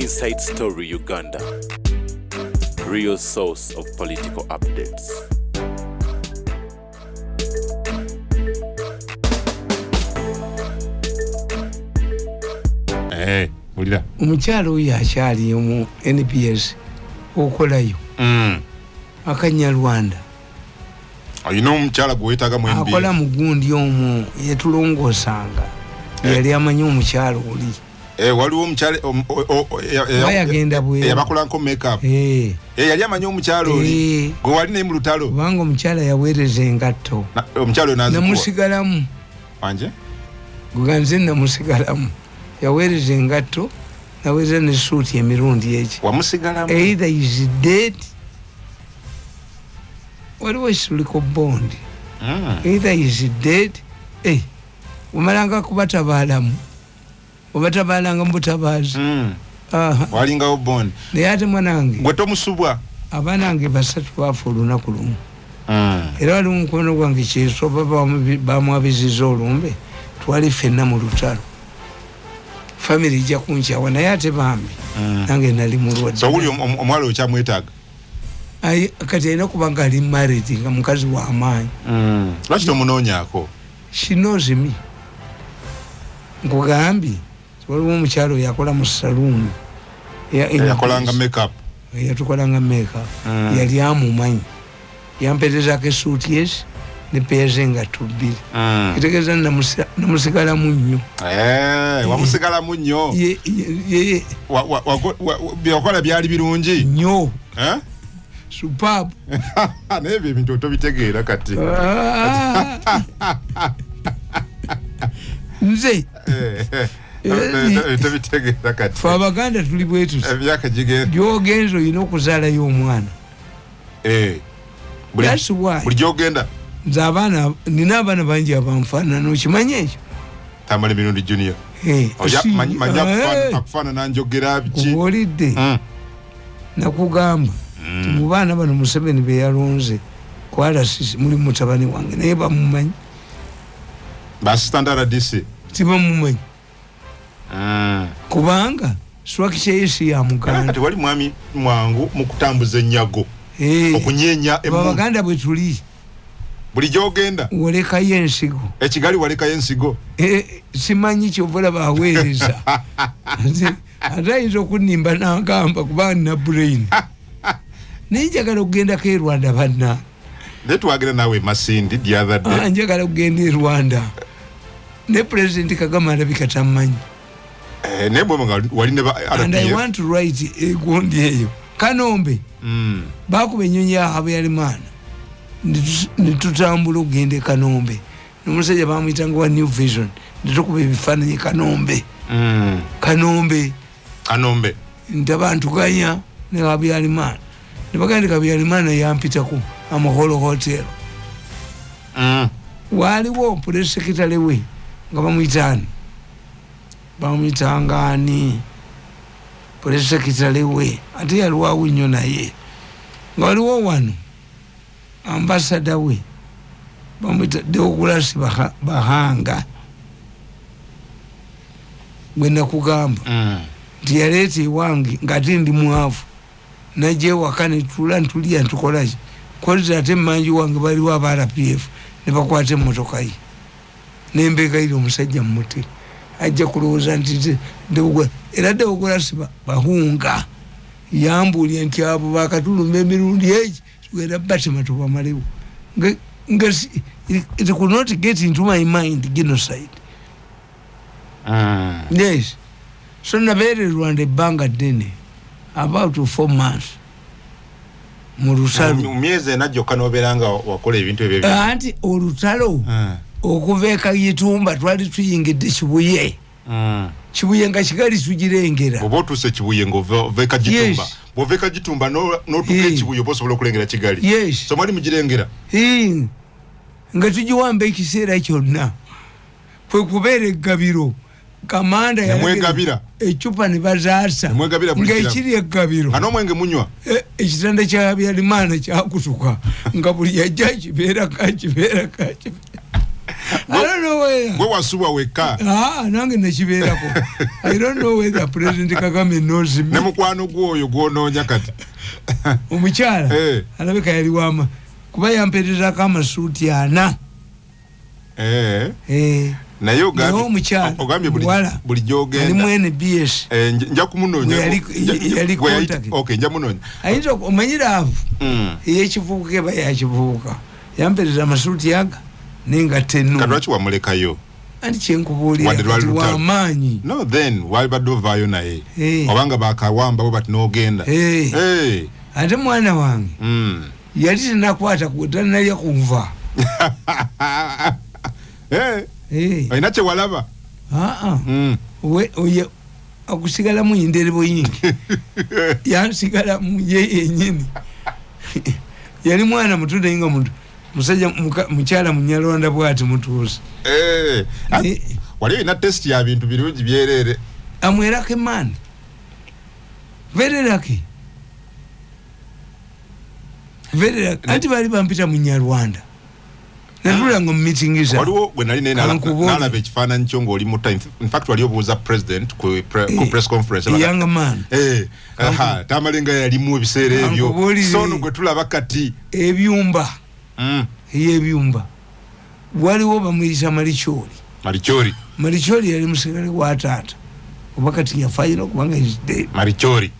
Inside Story Uganda, real source of political updates. Mulira. Omukyalo oyo akyali mu NPS okolayo. Akanyarwanda. Ayina omukyala gwe wetaaga mu NPS. Akola mu gundi omwo yetulongosanga. Yali amanyi omukyalo oli. Waliwo omukyala yagenda bwe. Yabakola nko makeup. Yali amanyi omukyalo oli. Gwe wali ne mu lutalo. Kubanga omukyala yaweereza engatto. Omukyalo n'azikuwa. Namusigalamu. Wanje? Guganze namusigalamu. Yaweereza engatto. Naweereza ne suuti emirundi egi. Wamusigalamu. Either is dead. Waliwo ekisuliko bondi. Either is dead. Umalanga kubatabaalamu. Obatabalanga mbutabaazi. Walingawo bondi. Naye ate mwanange. Gwe tomusubwa. Abanange basatu bafa olunaku lumu. Era waliwo mukono gwange Kyeso bamwabiziza olumbe. Twali ffenna mu lutalo. Family ijja kunkyawa naye ate bambi. Nange nali mulwadde. So uli omwala okyamwetaaga? Kati alina kubanga ali married nga mukazi wa amaanyi. Lwaki tomunoonyaako? She knows me. Nkugambye waliwo omukyalo yakola mu saloon. Yakolanga makeup. Yatukolanga makeup. Yali amumanyi. Yampeerezaako essuuti yes ne peeza engatto bbiri. Kitegeeza namusigalamu nnyo. Wamusigalamu nnyo. Byakola byali birungi nnyo. Superb. Naye ebintu otobitegeera kati. Nze tobitegeera kati. Fe Abaganda tuli bwetu. Emyaka gigenda. Gy'ogenza olina okuzaalayo omwana. That's why. Buli gy'ogenda. Nze nina abaana bangi abanfaanana okimanyi ekyo? Tamale Mirundi Junior. Manya akufaanana njogera biki? Kubuulidde. Nakugamba. Mu baana bano Museveni be yalonze kwala sisi muli mutabani wange naye bamumanyi. Basitanda RDC. Tibamumanyi. Kubanga swakisha yesi ya Muganda. Ati wali mwami mwangu mu kutambuza ennyago. Okunyenya emu. Abaganda bwe tuli. Buli gy'ogenda. Walekayo ensigo. Ekigali walekayo ensigo. Simanyi ky'ovola baweereza. Ate ayinza okunnimba n'agamba kubanga nina brain. Naye njagala okugendako e Rwanda banna. Naye twagenda naawe Masindi the other day. Njagala okugenda e Rwanda. Ne President Kagame alabika tamanyi. Naye bwe wali ne ba RPF. And I want to write egundi eyo. Kanombe. Bakuba ennyonyi ya Habyarimana. Nitutambula okugenda e Kanombe. N'omusajja bamuyitanga wa New Vision. Nitukuba ebifaananyi Kanombe. Kanombe. Ntabantuganya ne Habyarimana. Nibagandi Habyarimana yampitako Amahoro Hotel. Waliwo police secretary we nga bamuyitanga ani police secretary we ate yaliwawo nnyo naye nga waliwo wano ambassador we bamuyita Deograce Bahanga gwe nakugamba nti yaleeta ewange ng'ate ndi mwavu najje ewaka ne tulia ntukolaki kozi ate mmanji wange baliwo aba RPF ne bakwata emmotoka ye nembeegayire omusajja mmuti ajja kulowooza nti era Deograce Bahunga yambuulya nti abo bakatulumba emirundi egi tugenda batema tubamalewo it could not get into my mind genocide. Yes. So nabeere Rwanda ebbanga ddene about 4 months. Murutalo. Myezi ena gyokka n'obeeranga wakola ebintu ebyo. Anti olutalo okuva e Kayitumba twali tuyingidde Kibuye. Kibuye nga kigali tugirengera. Bw'oba otuuse Kibuye ng'ova e Kagitumba. Bw'ova e Kagitumba n'otuuka Kibuye oba osobola okulengera Kigali. Yes. So mwali mugirengera? Nga tugiwamba ekiseera kyonna. Kwe kubeera eggabiro. Kamanda yamwegabira echupa ne bazaasa ng'ekiri eggabiro nga n'omwenge munywa ekitanda kya Habyarimana kyakutuka nga buli yajja kibeera ka I don't know where. Gwe wasuwa weka. Nange nakibeerako. I don't know whether President Kagame knows me. Ne mukwano gwoyo gwononya kati. Omukyala alabika yali wama kuba yampeerezako amasuuti 4. Naye ogambye buli gyogenda ali mu NBS nja kumunoonya yali contact. Okay, nja munoonya ayinza omanyira avo eyekivubuka eba yakivubuka yampeereza amasuuti aga n'engatta ennungi kalwaki wamulekayo anti kyenkubuulira kati w'amaanyi no then wabadde ovaayo naye obanga bakawamba bo bati n'ogenda ate mwana wange yali tenakwata tanalya kunva olina kye walaba akusigala mu yinderebo yingi yansigala mu ye yennyini yali mwana muto naye nga musajja mukyala munyalonda bwati mutuusa wali olina test ya bintu birungi byerere amwerako emaani vererake anti bali bampita munyarwanda natula ngo meeting za waliwo gwe nali nalaba ekifaananyi kyo ng'oli mutta in fact wali obuuza president ku press conference young man tamalenga yalimu ebiseera ebyo so no gwe tulaba kati ebyumba waliwo bamuyisa Malichori yali musigale wa taata oba kati yafayina okubanga is dead Malichori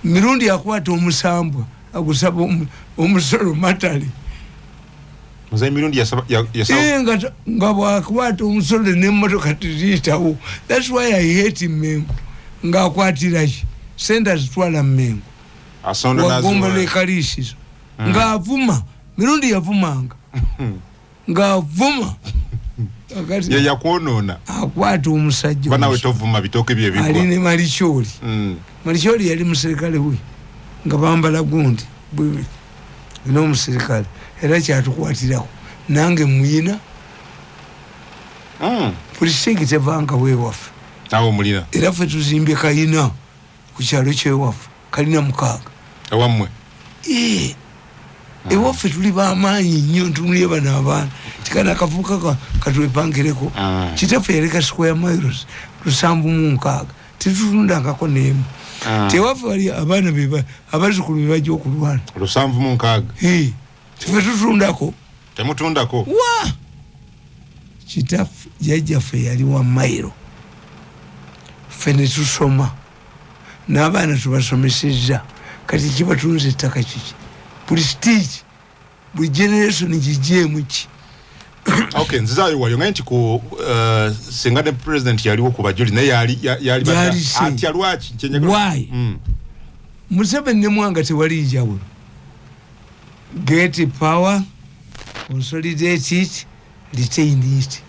mirundi akwata omusambwa agusaba omusolo matali Mzee mirundi yasaba nga bwakwata omusolo n'emmotoka tiziyitawo. That's why I hate him. Nga akwatira ki sente azitwala Mmengo wagomba lekalisizo nga avuma mirundi yavumanga nga avuma ye yakwonoona akwata omusajja banawe tovuma bitoke bye bigwa ali ne Malichori yali muserikale we nga bambala gundi bwe no muserikale era kyatukwatirawo nange muyina pulisiki tevanga weewaffe awo mulina era ffe tuzimbye kayina ku kyalo kyewaffe kalina 6 ewammwe ewaffe tuli bamaanyi nnyo ntunulye bano abaana tikana akavubuka katwepangireko kitaffe yaleka square miles 706 tetutundangako n'emu tewaffe wali abaana abazzukulu bebajja okulwana 706 ffe tutundako temutundako wa kitaffe jjajjaffe yali wa mairo ffe ne tusoma n'abaana tubasomesezza kati kibatunza ettaka kiki prestige buli generation gijjeemu ki okay nzizayo wali nganti ku singa ne president yaliwo ku bajoli naye yali ati alwaki why Museveni ne Mwanga tewali njawulo get power consolidate it retain it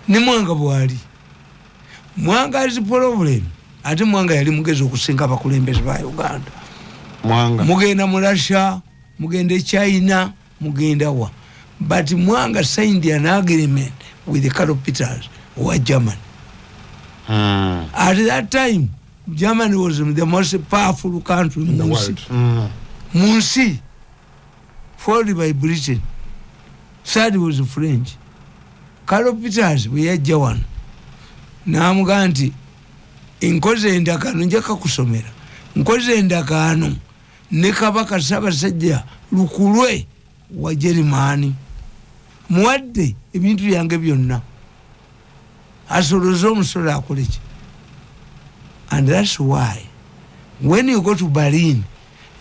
ne Mwanga bwali Mwanga is problem ate Mwanga yali mugezi okusinga abakulembeze ba Uganda Mwanga mugenda mu Russia mugenda China mugenda wa but Mwanga signed an agreement with the capitals wa Germany at that time Germany was the most powerful country in the world Munsi followed by Britain third was French Carlo Peters we had Jawan namuga nti inkoze endakano njaka kusomera nkoze endakano ne Kabaka Ssaabasajja Lukulwe wa Jerumani muwadde ebintu byange byonna asoloze omusolo akoleki and that's why when you go to Berlin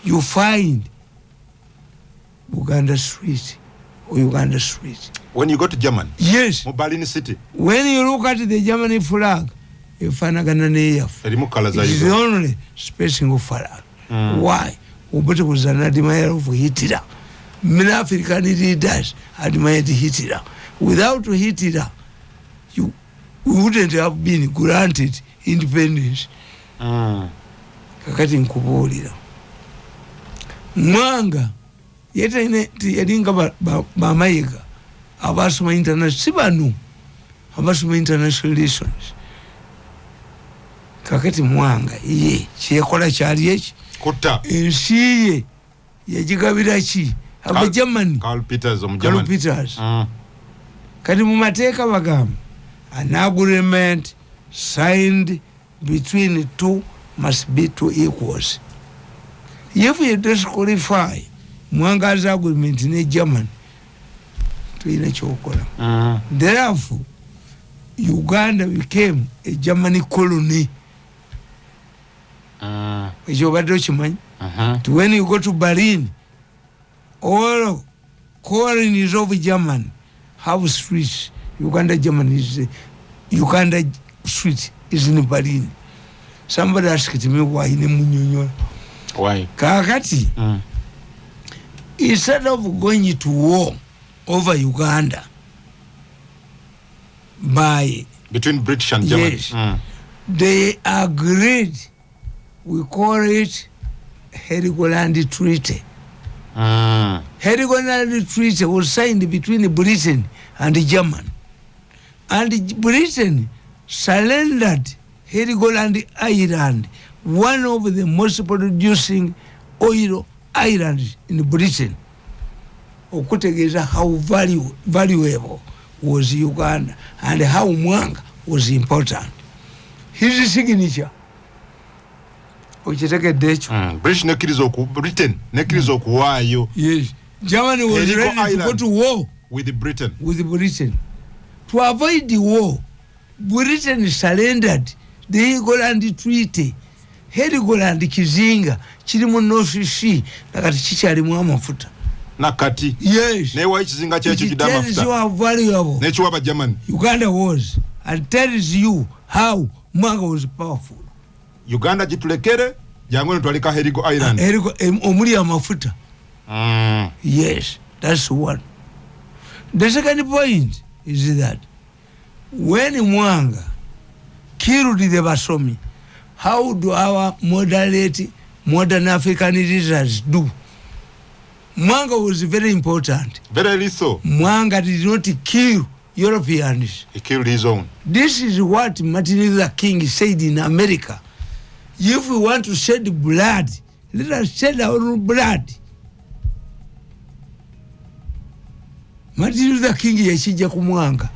you find Buganda Street or Uganda Street. When you go to Germany? Yes. Berlin city? When you look at the Germany flag, you find it is the only spacing of flag. Why? Ubate was an admirer of Hitler. Many African leaders admired Hitler. Without Hitler, we wouldn't have been granted independence. Kakati nkubuulira. Mwanga yalinga bamayiga abasoma international sibanu abasoma international relations. Kakati Mwanga ye kyekola kyali eki kutta ensi ye yagigabira ki aba Germany Karl Peters Karl Peters kati mu mateeka bagamba an agreement signed between two must be two equals. If you disqualify Mwanga's agreement in Germany to in a chokola. Therefore, Uganda became a German colony. To when you go to Berlin, all colonies of German have streets. Uganda Uganda street is in Berlin. Somebody asked me why in Munyonyo. Why? Kakati. Instead of going to war over Uganda by between British and Germany. Yes. They agreed. We call it Heligoland Treaty. Heligoland Treaty was signed between Britain and Germany. And Britain surrendered Heligoland Island, one of the most producing oil islands in Britain. Okutegeza how valuable was Uganda and how Mwanga was important. His signature. British nekirizo ku Britain nekirizo kuwayo. Yes. Germany was ready to go to war with Britain. To avoid the war, Britain surrendered the Heligoland Treaty. Heligoland kizinga kirimu North Sea nakati kikyalimu amafuta. Nakati. Yes. Newa kizinga kyecho kidama mafuta. It tells you how valuable Necho waba Germany. Uganda was and tells you how Mwanga was powerful. Uganda jitulekere jangwe twalika Heligo Island. Heligo omuli amafuta. Yes, that's one. The second point is that when Mwanga killed the Basomi, how do our modern African leaders do? Mwanga was very important. Very little. Mwanga did not kill Europeans. He killed his own. This is what Martin Luther King said in America. If we want to shed blood, let us shed our own blood. Martin Luther King yashija ku Mwanga.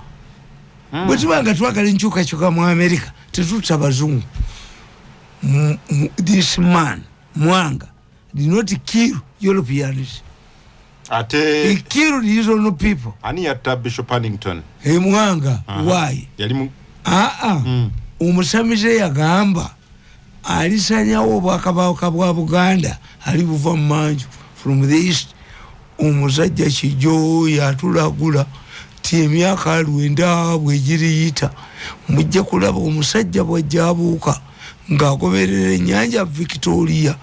Bwe Mwanga twagala nchuka chuka mu America, tetuta bazungu. This man, Mwanga, did not kill Europeans. He killed his own people. Ani yatta Bishop Hannington. Hey Mwanga, why? Yalimu. Umusamize yagamba alisanyawo bwakabaka bwa Buganda ali buva Manju from the east. Umusajja Kijo yatulagula ti emyaka 9 bwegiriyita mujja kulaba omusajja bwajjabuuka ng'agoberera ennyanja Victoria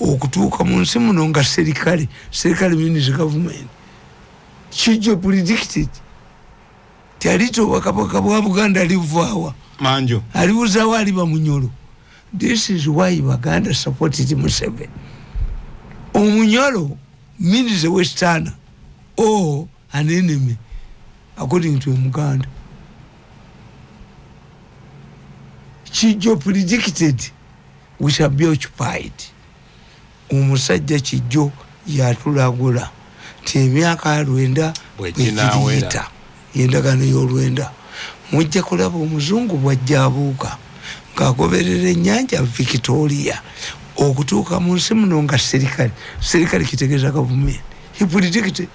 okutuuka mu nsi muno nga serikale means government. Kijo predicted tialito bakabaka bwa Buganda alivaawa Manju alibuzawo aliba Munyoro. This is why Baganda supported Museveni. Omunyoro means a Westerner or an enemy, according to Muganda. Kijo predicted we shall be occupied. Umusajja Kijo yatulagula ti emyaka 9 bwegiyita endagaano y'olwenda mujja kulaba omuzungu bwajjabuuka ng'agoberera ennyanja Victoria okutuuka mu nsi muno nga serikale kitegeeza gavumenti. He predicted.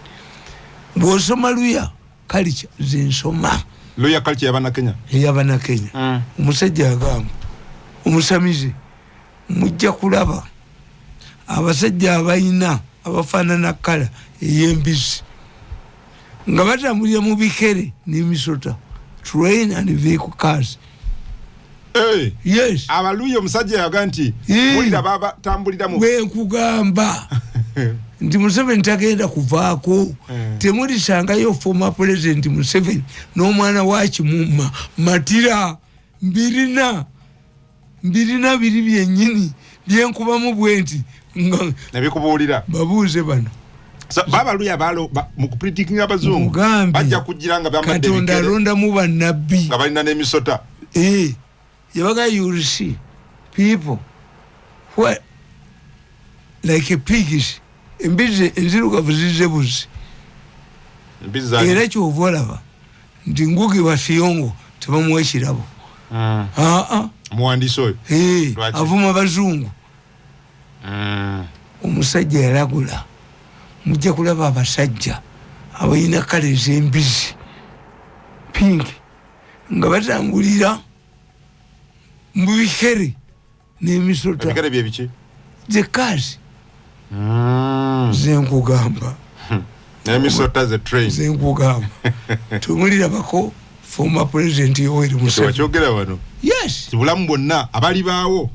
Bw'osoma Luya culture zensoma. Luya culture yabana Kenya. Yabana Kenya. Omusajja agamba omusamize mujja kulaba abasajja abayina abafaanana kala ey'embisi nga batambulira mu bikere n'emisota, train and vehicle cars. Hey, yes. Abaluyo omusajja yaga nti mulira baba tambulira mu nkugamba nti Museveni tagenda kuvaako. Temulisangayo former president Museveni n'omwana wa Kimuma Matira mbirina biri byennyini byenkubamu bwenti nabikubuulira babuuze bano. So baba luya balo mu kupredicting abazungu bajja kujiranga bamade Katonda alonda mu bannabbi nga balina n'emisota. Yabaga you will see people who are like a pigs embizi enzirugavu zizze buzi era kyova olaba nti Ngugi wa Thiong'o tebamuwa ekirabo muwandiisi oyo avuma bazungu omusajja yalagula mujja kulaba abasajja abalina kale ez'embizi pinki nga batangulira mu bikere n'emisota ebikere bye biki zekazi zenkugamba n'emisota ze train zenkugamba tumulirabako former president Yoweri Museveni wakyogera wano yes bulamu bwonna abali baawo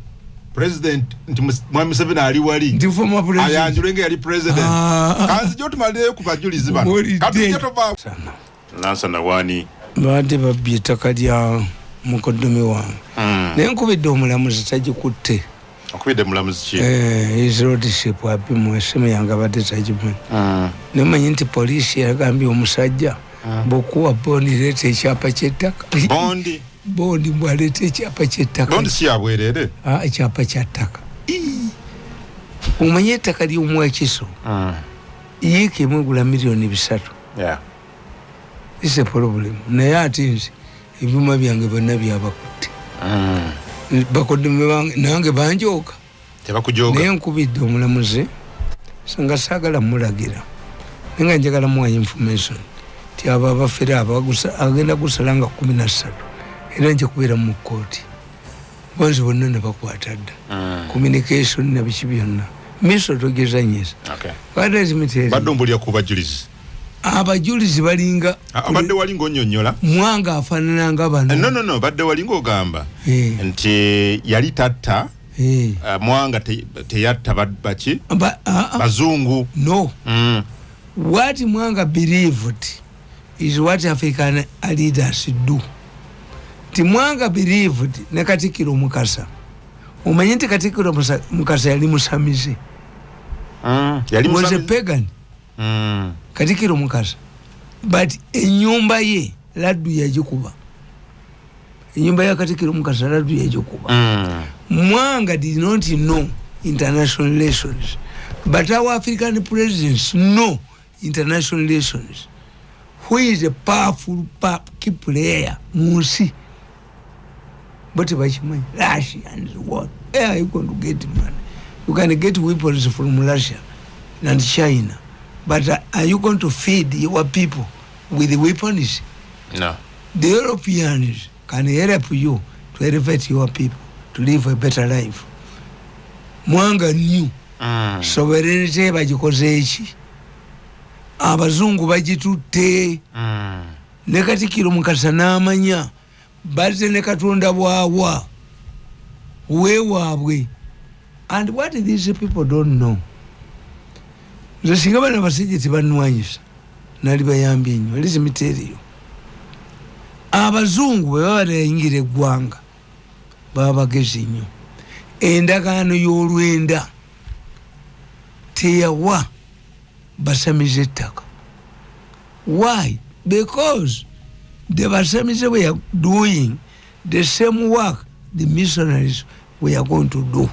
president nti Mwami Museveni ali wali ndi former president ayanjule nga yali president kanzi jo tumalireyo ku bajulizi bano katujja tova Lansa Nawani baadde babbye ettaka lya mukoddomi wange naye nkubidde omulamuzi tagikutte okubidde mulamuzi ki his lordship abimu esimu yange abadde tagimanyi nemanyi nti poliisi yagambye omusajja bwokuwa bondi leeta ekyapa kyettaka bondi bwaleeta ekyapa kyettaka bondi si yabwerere ekyapa kyattaka omanye ettaka ly'omwakiso yiika emu egula $3,000,000 ise problem naye ate nze ebyuma byange byonna byabakutte bakoddomi bange nange banjooga tebakujooga naye nkubidde omulamuzi nga saagala mulagira naye nga njagala muwa information ti abo abafere agenda gusala nga 13 era nja kubeera mu kkooti bonzi bonna ne bakwata dda communication na biki byonna miso togezanyiza badde ombulya ku bajulizi abajulizi balinga abadde wali ng'onnyonnyola mwanga afaanana nga bano no badde wali ng'ogamba nti yali tatta mwanga teyatta baki bazungu no what mwanga believed is what African leaders do ti mwanga believed ne Katikkiro Mukasa omanyi nti Katikkiro Mukasa yali musamize was a pagan Katikkiro Mukasa but ennyumba ye laddu yagikuba ennyumba ya Katikkiro Mukasa laddu yagikuba mwanga did not know international relations but our African presidents know international relations. Who is a powerful key player munsi but bachimanyi Russia and what where are you going to get money? You can get weapons from Russia and China, but are you going to feed your people with the weapons? No. The Europeans can help you to elevate your people to live a better life. Mwanga knew sovereignty bagikoze eki abazungu bagitutte ne Katikkiro Mukasa n'amanya bazze ne Katonda bwawa weewaabwe. And what these people don't know, nze singa bana basajja tebanwanyisa nali bayambye nnyo. Let me tell you, abazungu bwe baba bayingira eggwanga baba bagezi nnyo. Endagaano y'olwenda teyawa basamize ettaka. Why? Because the basamize were doing the same work the missionaries were going to do.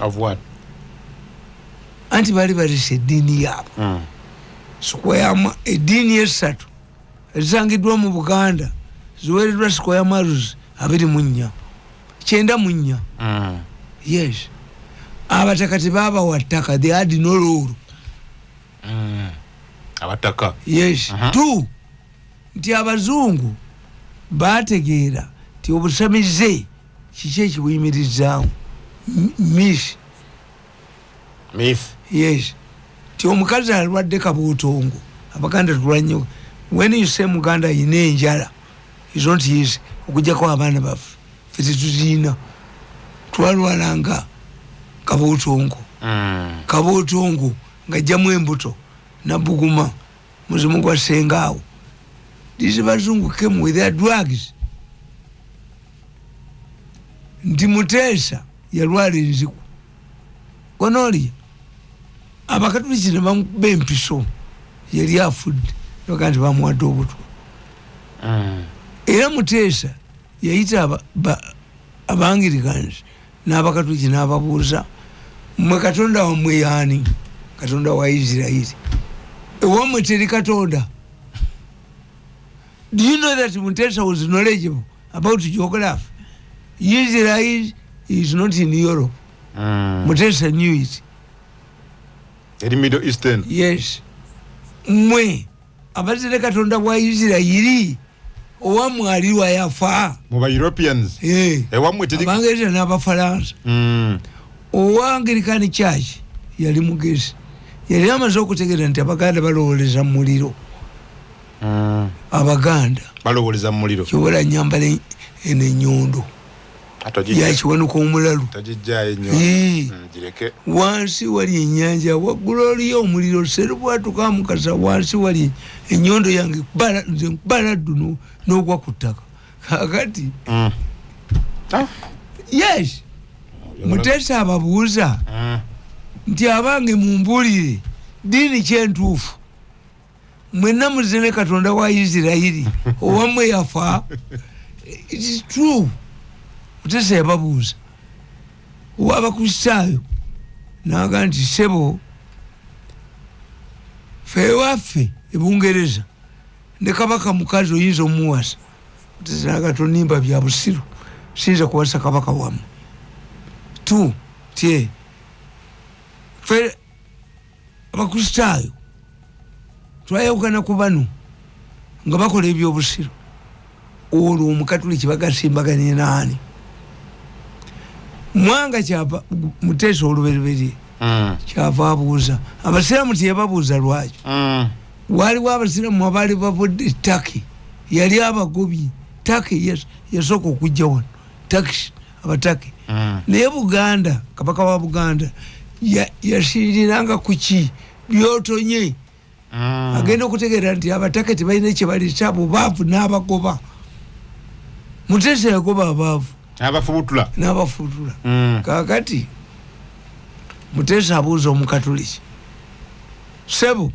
Of what? Anti bali balise eddiini yaabwe. Square eddiini esatu ezisangiddwa mu Buganda ziweereddwa square miles 24 94. Yes. Abataka tebabawa ttaka, they had no rule. Abataka. Yes. Two, nti abazungu bategeera ti obusamize kiki ekibuyimirizaawo. Myth. Yes. Ti omukazi alwadde kabuutongo Abaganda tulwanyo. When you say Muganda ayina enjala, it's not easy okuggyako abaana baffe ffe tetuzina twalwalanga kabuutongo. Kabuutongo ng'ajjamu embuto na buguma muzimu gwa sengaawo. These bazungu came with their drugs. Nti Muteesa yalwala enziku Gonorrhea, abakatuliki ne bamukuba empiso yali afudde baga nti bamuwadde obutwa. Era Muteesa yayita Abangirikans n'abakatuliki n'ababuuza mmwe Katonda wammwe yaani? katonda wa Israeli ewamwe teri katonda. Do you know that Mutesa was knowledgeable about geography? Israel is not in Europe. Mutesa knew it. In Middle Eastern. Yes. Mwe abatele katonda wa Israeli owamwe aliwa yafa mu ba Europeans. Ewamwe teri abangeze n'abafaransa. Owangilikani church yali mugezi. Yali amaze okutegeera nti abaganda balowoleza muliro. Abaganda balowoleza muliro. Kiwola nyambale ene nyondo. Yakiwanuka omulalu. Tajijjaye nnyo. Gireke. Wansi wali ennyanja waggulu oliyo omuliro serubwatuka mukasa wansi wali ennyondo yange baladdu n'ogwa ku ttaka. Kakati. Yes. Mutesa ababuuza nti abange mumbulire dini kyentuufu. Mwenna muzine katonda wa Israeli owamwe yafa. It is true. Mutesa yababuuza ow'abakristaayo n'aga nti sebo fe waffe e Bungereza ne kabaka mukazi oyinza omuwasa. Mutesa n'aga tonimba bya busiru siyinza kuwasa kabaka wamu. Tu tie fe abakristaayo twayawukana ku bano nga bakola ebyobusiru olwo omukatuliki bagasimbaganye naani. Mwanga kyava Mutesa olubereberye kyava abuuza abasiraamu teyababuuza lwaki. Waliwo abasiraamu abaali bavudde Turkey yali abagobi Turkey yasooka okujja wano Turkish abataki naye Buganda kabaka wa Buganda yashiriranga kuki byotonye agenda okutegeera nti abatake tebalina kyebali kyabo baavu n'abagoba. Mutesa yagoba abaavu n'abafubutula. Kakati Mutesa abuuza omukatuliki sebo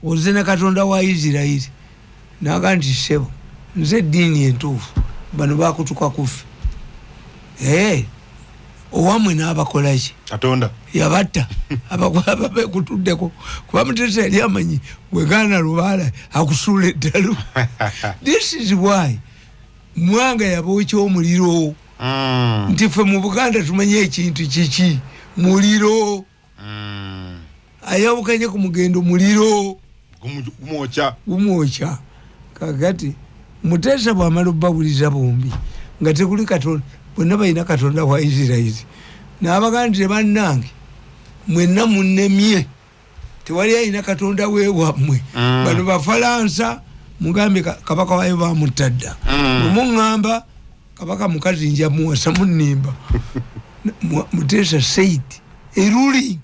ozine katonda wa Israeli n'aga nti sebo nze eddiini entuufu bano bakutuka kufe. Owamwe n'abakolaki katonda yabatta abakuttuddeko kuba Mutesa yali amanyi bwegaana lubaala akusuula eddalu. This is why Mwanga yabookya omuliro nti ffe mu Buganda tumanye ekintu kiki muliro. Ayawukanye ku mugendo muliro gumwokya. Kakati Mutesa bw'amala obbabuliza bombi nga tekuli katonda bonna balina katonda wa Israeli n'abagandire bannange mwenna munnemye tewali alina katonda weewammwe. Bano Bafalansa mugambye kabaka wayo bamutadda mumuŋŋamba kabaka mukazi nja muwasa munnimba. Mutesa said a ruling,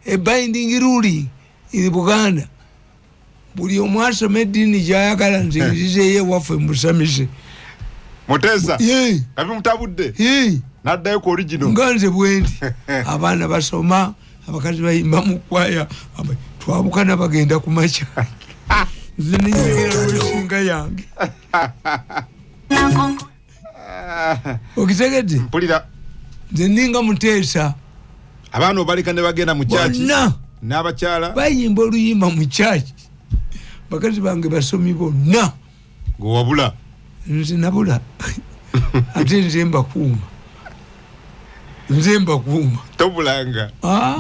a binding ruling in Buganda buli omu asoma eddiini gy'ayagala nzikirizeeyo ewaffe mubusamise. Mutesa kabi mutabudde n'addayo ku original nga nze bwendi. Abaana basoma abakazi bayimba mu kwaya twabukana bagenda ku makya nze ninzegera lwesinga yange. Okitegedde mpulira nze ninga Mutesa. Abaana obaleka ne bagenda mu kyaki n'abakyala bayimba oluyimba mu kyaki. Bakazi bange basomi bonna gwewabula nze nabula ate nze mbakuuma tobulanga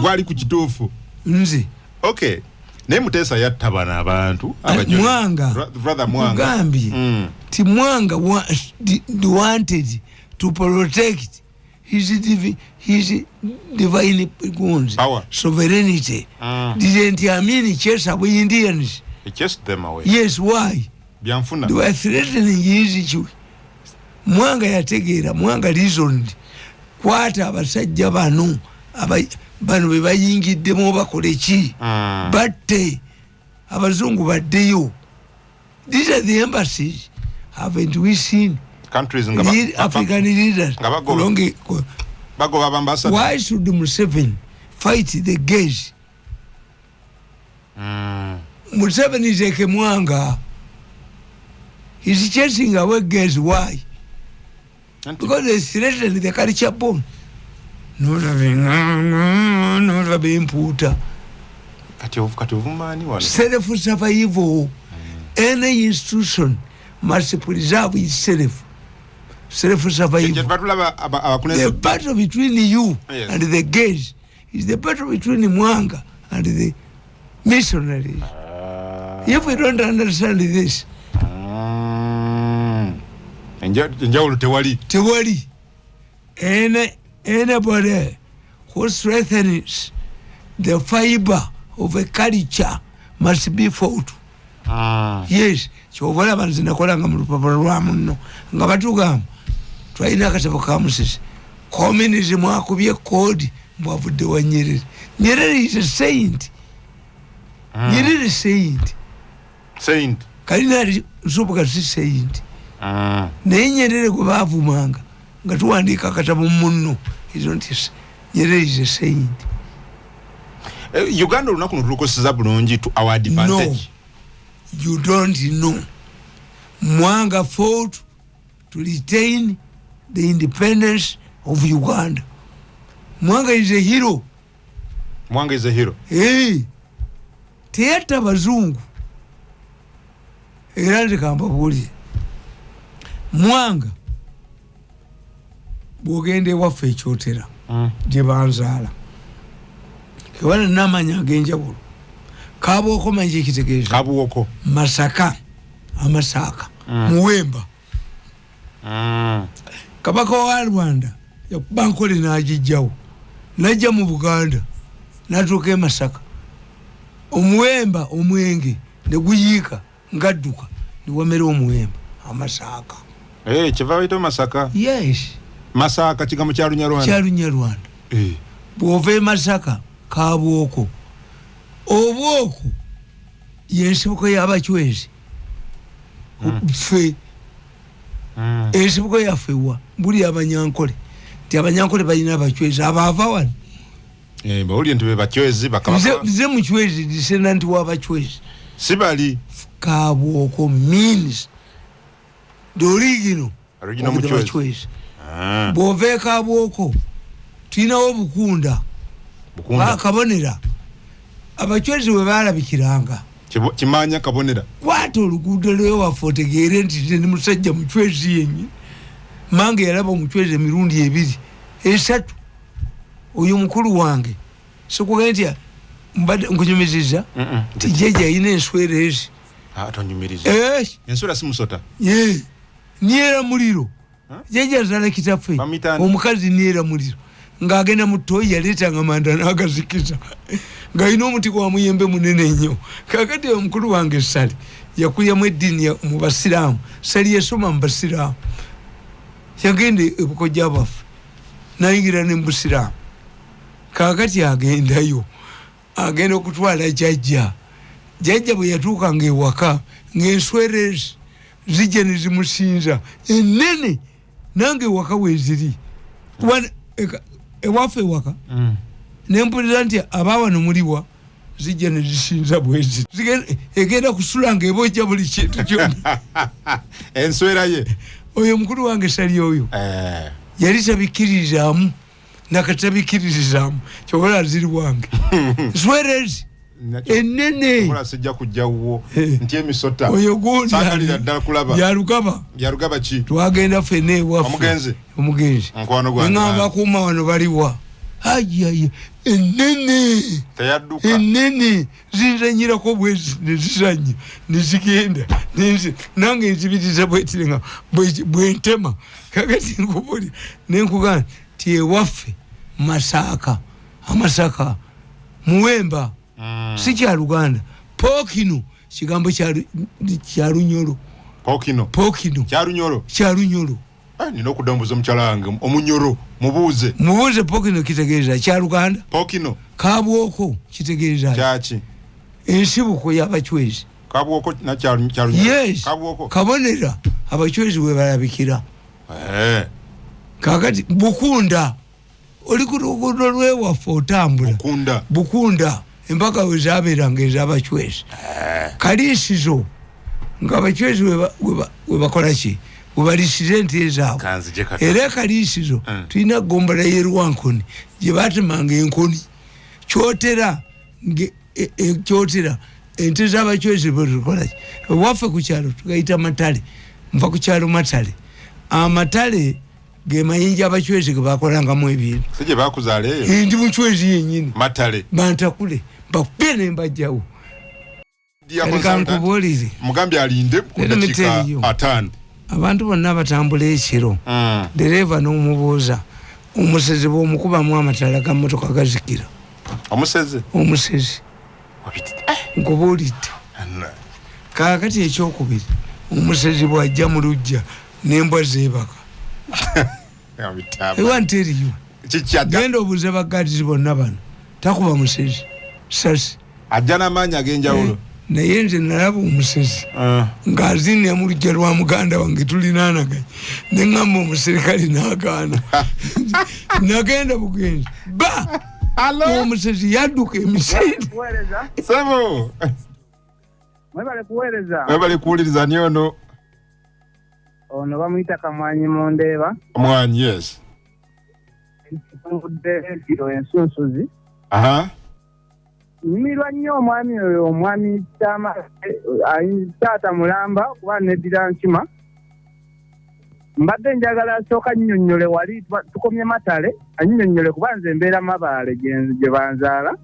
gwali ku kituufu nze. Okay, naye Mutesa yatta bana abantu brother Mwanga gambye ti Mwanga wanted to protect his divine power, sovereignty. Didn't he mean chase Indians? He chased them away. Yes, why? Byanfuna. They were threatening his issue. Mwanga yategeera, Mwanga reasoned. Kwata abasajja bano bwe bayingiddemu bakole ki batte abazungu baddeyo. These are the embassies. Haven't we seen countries African leaders? Why should Museveni fight the gays? Museveni is like Mwanga. He's chasing away gays. Why? Because they threatened the culture bone. Not having puta. kati ovumani wano self survival. Any institution must preserve itself. Self survival. The battle between you and the gays is the battle between Mwanga and the missionaries. If we don't understand this, tewali anybody who strengthens the fiber of a culture must be fought. Yes, chovala banzinakola nga mulupapula lwamu nno nga batugamba twalina akatabo kamusisi communism akubye code mbwavudde wa Nyerere. Nyerere is a saint. Nyerere saint kalina ali nsoboka si saint. Naye Nyerere gwe baavumanga nga tuwandiika akatabo munno Nyerere is a saint. Uganda olunaku notulukosiza bulungi to our advantage. No, you don't know. Mwanga fought to retain the independence of Uganda. Mwanga is a hero. Hey, teyatta bazungu. Era nzikamba buli. Mwanga bwogende waffe ekyotera gye banzaala. Kewala namanya agenjawulo. Kabuoko manje ekitegeeza. Kabuoko. Masaka. Amasaka. Muwemba. Kabaka wa Rwanda yakuba Nkole n'agijjawo. Najja mu Buganda. Natuuka e Masaka. Omuwemba omwenge ne guyiika ngadduka ne wamera omuwemba. Amasaka. Kiva bayita Masaka. Yes. Masaka kigambo kya Lunyarwanda. Kya Lunyarwanda. Bw'ova e Masaka Kabuoko. Obwoko yensibuko y'abachwezi. Ffe. Ensibuko yafewa buli Abanyankole. Ti Abanyankole balina abachwezi abaava wano. Bawulire nti be bachwezi bakabaka. Nze muchwezi descendant w'abachwezi. Sibali. Kabuoko means the original muchwezi. Bw'ova Kabuoko tulinawo Bukunda. Kabonera. Abachwezi we balabikiranga. Kimanya Kabonera. Kwata oluguudo lwewaffe otegeere nti ndi musajja muchwezi yenyi. Mange yalaba omuchwezi emirundi 2, 3. Oyo mukulu wange. Sikuga nti mbadde nkunyumiriza. Tijeja ine enswereezi. Tonyumiriza. Enswera si musota. Niera muliro. Jeja zala kitaffe. Omukazi niera muliro. Ngagenda mutoyi yaleetanga manda n'agazikiza. Nga ino omuti gwa muyembe munene nnyo. Kakati omukulu wange Sali yakulyamu eddiini mu Basiraamu. Sali yasoma mu Basiraamu. Yagenda e Bukojja baffe n'ayingira ne mu Busiraamu. Kakati agendayo. Agenda okutwala jjajja. Jjajja bwe yatuukanga ewaka ng'enswereezi zijja ne zimusinza ennene nange ewaka weeziri. Ewaffe ewaka nempulira nti abawano muliwa zijja ne zisinza bwezi egenda kusula ng'ebojja buli kintu kyonna. Enswera ye oyo mukulu wange Sali oyo yali tabikirizaamu nakatabikirizaamu kyobola ziri wange nswereezi ennene mula sijja kujjawo nti emisota oyo gundi sakalira ddala kulaba yarugaba ki twagenda ffenna ewaffe omugenzi nkwano gwange ngamba kuuma wano baliwa ayaya ennene teyadduka ennene zinzanyirako bwezi nezizanya nezigenda nange nzibiriza bwetirenga bwentema kakati nkubuli nenkugana ti ewaffe Amasaka Muwemba si kya Luganda. Pokino kigambo kya Lunyolo. Pokino kya Lunyolo. Nina okudambuza omukyala wange Omunyoro mubuuze Pokino kitegeeza kya Luganda. Pokino Kabuoko kitegeeza kyaki ensibuko y'abachwezi. Kabuoko na kya Lunyolo. Yes. Kabuoko Kabonera abachwezi we balabikira. Kakati Bukunda oli ku luguudo lwewaffe otambula. Bukunda empaka we zaabeeranga ez'abachwezi. Kaliisizo ng'abachwezi we bakola ki we balisiza ente ezaabwe. Era kaliisizo tulina ggombolola y'e Rwankoni gye baatemanga enkoni kyotera kyotera ente z'abachwezi bwetukola waffe ku kyalo tugayita matale nva ku kyalo matale amatale ge mayinja abachwezi ge bakolangamu ebintu sije bakuzaala eyo ndi muchwezi yennyini matale bantakule bakube ne mbajjawo kankubuulire mugambi alinde ku dakika 5 abantu bonna batambula ekiro dereva n'omubuuza omusezi bw'omukubamu amatala ga mmotoka gazikira omusezi nkubuulidde kaakati ekyokubiri omusezi bw'ajja mu lujja n'embwa zeebaka ewanteriyo genda obuuze bagadizi bonna bano takuba musezi sasi ajja n'amaanyi ag'enjawulo naye nze nalaba omusezi ng'azinnya mu lujja lwa muganda wange tulinaanaganye ne ŋŋamba omuserikale n'agaana nagenda bugenzi omusezi yadduka emisinde sebo mwebale kuwuliriza ni ono bamuyita Kamwanyi Mondeeba omwanyi yes kiro ensunsuzi nyumirwa nnyo omwami oyo omwami taata mulamba kuba neddira nkima mbadde njagala asooka nnyonnyole wali tukomye matale annyonnyole kuba nze mbeera Mabaale gye banzaala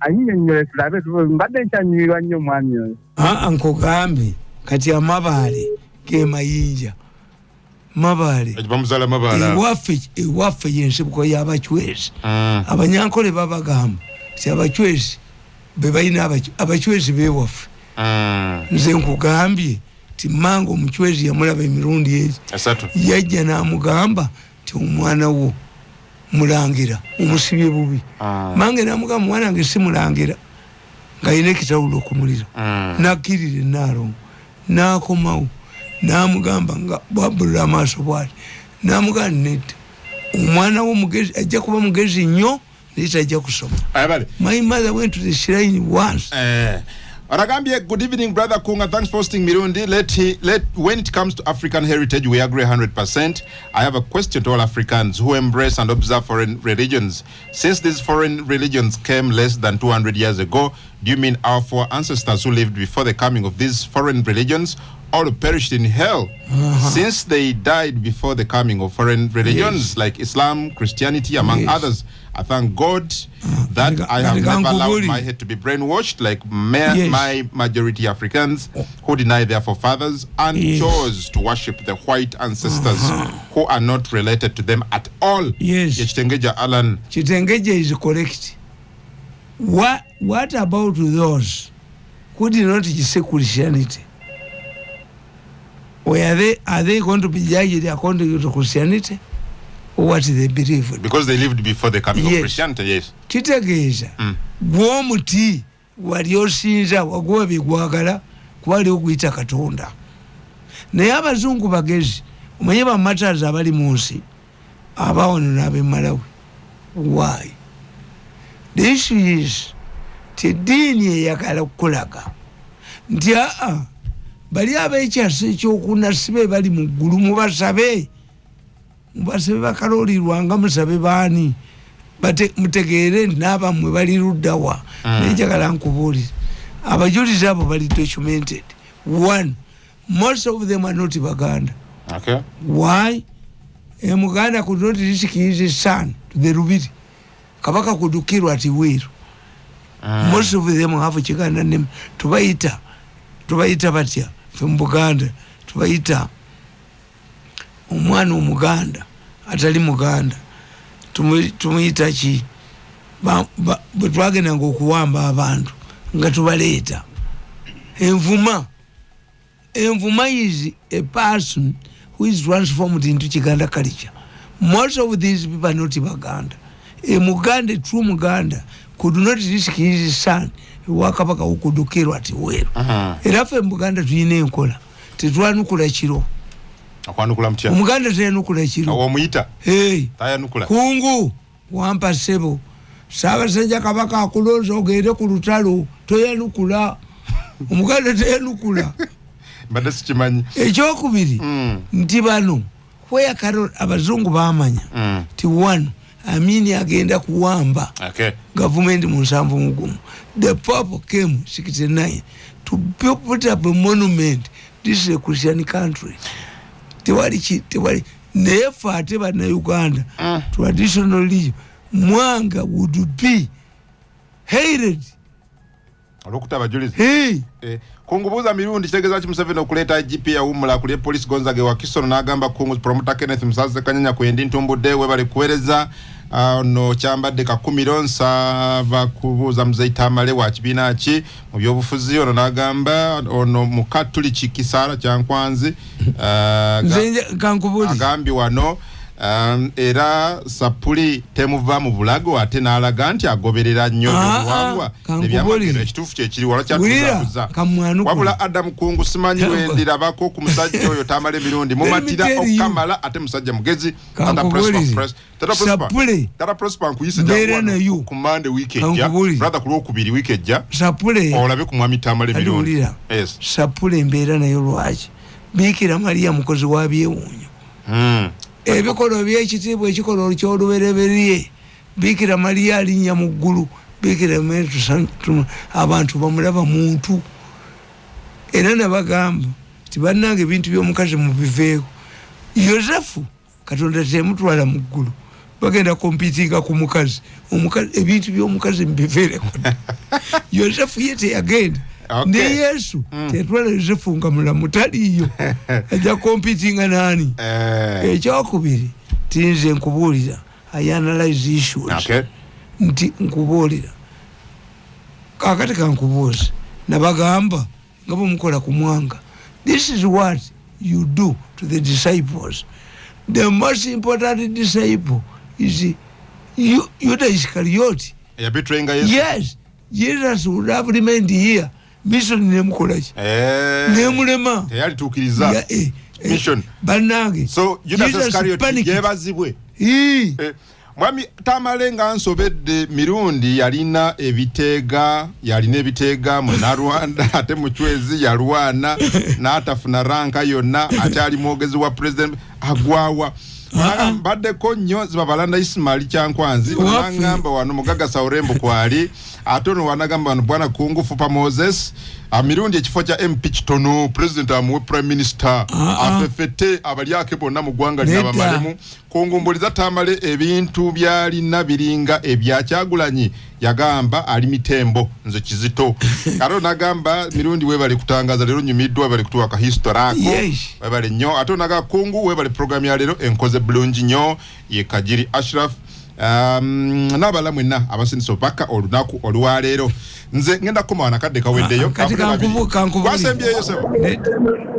annyonnyole tulabe mbadde nkyanyumirwa nnyo omwami oyo nkugambe kati Amabaale ge mayinja Mabaale ewaffe yensibuko y'abachwezi abanyankole babagamba ti abachwezi be balina abachwezi bewaffe nze nkugambye ti mmange omuchwezi yamulaba emirundi egi yajja n'amugamba ti omwana wo mulangira omusibye bubi mange n'amugamba mwana wange si mulangira ng'alina ekitawulo okumulira nakkirira enaalongo n'akomawo n'amugamba nga bwabulira amaaso bwati n'amugamba nedda omwana wo mugezi ajja kuba mugezi nnyo naye tajja kusoma. My mother went to the shrine once. Aragambie, good evening, Brother Kunga. Thanks for hosting Mirundi. When it comes to African heritage, we agree 100%. I have a question to all Africans who embrace and observe foreign religions. Since these foreign religions came less than 200 years ago, do you mean our four ancestors who lived before the coming of these foreign religions all perished in hell since they died before the coming of foreign religions like Islam, Christianity, among others? I thank God that I have never allowed my head to be brainwashed like my majority Africans who deny their forefathers and chose to worship the white ancestors who are not related to them at all. Yes. Chitengeja Alan. Chitengeja is correct. What about those who did not say Christianity? Are they going to be judged according to Christianity? Or what they believe? Because they lived before the coming of Christianity, yes. Kitegeeza gw'omuti wali osinza wagwa bigwagala kwali okuyita Katonda. Naye abazungu bagezi omanye bamataza abali mu nsi abawono n'ab'e Malawi. Why? The issue is tiddiini eyagala okukulaga nti bali ab'ekyasa ekyokuna sibe bali mu ggulu mubasabe bakaloolirwanga musabe baani mutegeere nti n'abammwe bali luddawa nenjagala nkubuulire abajulizi abo bali documented. One, most of them are not Baganda. Okay. Why? Muganda could not risk his son to the Rubiri. Kabaka kudukirwa ati Wiru. Most of them have Chiganda name. Tubaita batya from Buganda. Tubaita omwana omuganda atali muganda tumuyita ki bwe twagendanga okuwamba abantu nga tubaleeta envuma is a person who is transformed into Chiganda culture. Most of these people are not Baganda. A Muganda, true Muganda, could not risk his son wakabaka okudukirwa ati Weru. Era ffe Muganda tuyina enkola tetwanukula kiro. Akwanukula mtya. Omuganda tayanukula kiro. Awamuyita. Tayanukula. Kungu wampa sebo. Ssaabasajja Kabaka akulonza ogende ku lutalo toyanukula. Omuganda tayanukula. Mbadde sikimanyi. Ekyokubiri nti bano where Carol abazungu baamanya ti one Amini agenda kuwamba government mu 7 the Pope came 69 to put up a monument. This is a Christian country. Tewali nefa ateba na Uganda traditional religion Mwanga would be hated. Olokutaba Julius. Kungubuza mirundi kitegeza ki Museveni okuleta IGP ya umula kuli police Gonzage wa Kisono n'agamba Kungu promoter Kenneth Musaze Kanyanya kwendi ntumbudde we bali kuwereza no kyambadde ka 10 lonsa bakubuza Muzaita Male wa kibina ki mu byobufuzi ono n'agamba ono mukatuliki kisara kyankwanzi agambi wano era sapuli temuva mu bulago ate n'alaga nti agoberera nnyo obuwangwa ebyamagero ekituufu kye kiri wala kyatuzabuza wabula Adam Kungu simanyi wendirabako ku musajja oyo tamala emirundi mumatira okukamala ate musajja mugezi Tata Prosper nkuyise jawa ku Monday weekend ya brother ku Lwokubiri weekend ya olabe ku mwami tamala emirundi sapule embeera nayo lwaki Bikira Maria mukozi wa byewunyo ebikolo by'ekitiibwa ekikolo ky'olubereberye Bikira Maria alinnya mu ggulu Bikira Maria abantu bamulaba muntu era nabagamba nti bannange ebintu by'omukazi mubiveeko Yosefu Katonda temutwala mu ggulu bagenda kompitinga ku mukazi ebintu by'omukazi mubiveereko Yosefu ye teyagenda ne Yesu tetwala Yosefu nga mulamu taliyo ajja kompitinga nani ekyokubiri tinze nkubuulira I analyze issues nti nkubuulira kakati kankubuuza nabagamba nga bumukola ku Mwanga this is what you do to the disciples. The most important disciple is Judas Iscariot. Yes, Jesus would have remained here. Mission nemukolachi nemulema teyalitukiriza mission banange so Judas Iscariot yebazibwe mwami Tamalenga nsobedde mirundi yalina ebiteega mu Rwanda ate mu Chwezi ya Rwanda n'atafuna ranka yonna ate ali mwogezi wa president agwawa badde ko nnyo zibabalanda Ismail Kyankwanzi wanagamba wano Mugaga Saurembo kwali atono wanagamba wano Bwana Kungu Fupa Moses amirundi ekifo kya MP kitono president amuwe prime minister afefete abalyake bonna mu gwanga lyabamalemu kungumbuliza Tamale ebintu byali nabiringa ebyakyagulanyi yagamba ali mitembo nze Kizito karo nagamba mirundi webale kutangaza lero nyumiddwa bali kutuwa ka history ako webale nnyo ate naga Kungu webale program ya lero enkoze bulungi nnyo ye Kajiri Ashraf nabala mwenna abasindiso paka olunaku olwaleero nze ngenda koma wanakadde kaweddeyo kwasembye Yosebo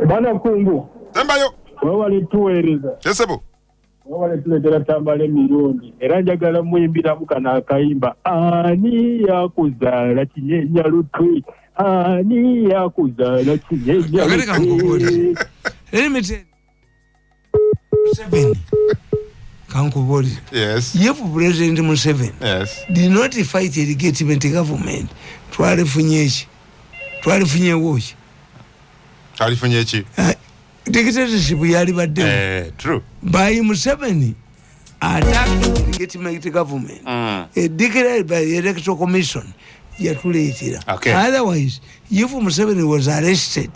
bana Kungu tembayo wewali tuweereza Yosebo wewali tuletera Tambale mirundi era njagala muyimbira mukana akayimba ani yakuzala kinyenya lutwi ani yakuzala kinyenya lutwi Kankuboli. Yes. If President Museveni did not fight illegitimate government, twalifunyechi dictatorship yali badde. True. By Museveni attacked illegitimate government. Declared by the Electoral Commission. Okay. Otherwise, if Museveni was arrested,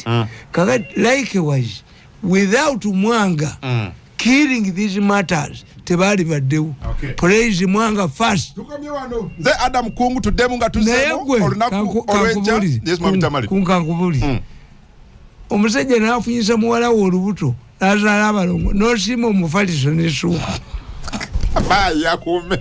likewise, without Mwanga killing these matters, tebali badeu. Praise Mwanga first. The Adam Kungu to demunga tuzemo olunaku olwenja. Yes, Mami Tamale. Kunkangubuli. Omusajja n'afunyisa muwala we olubuto n'azaala abalongo n'osiima omufaliso n'essuuka. Bye yakume.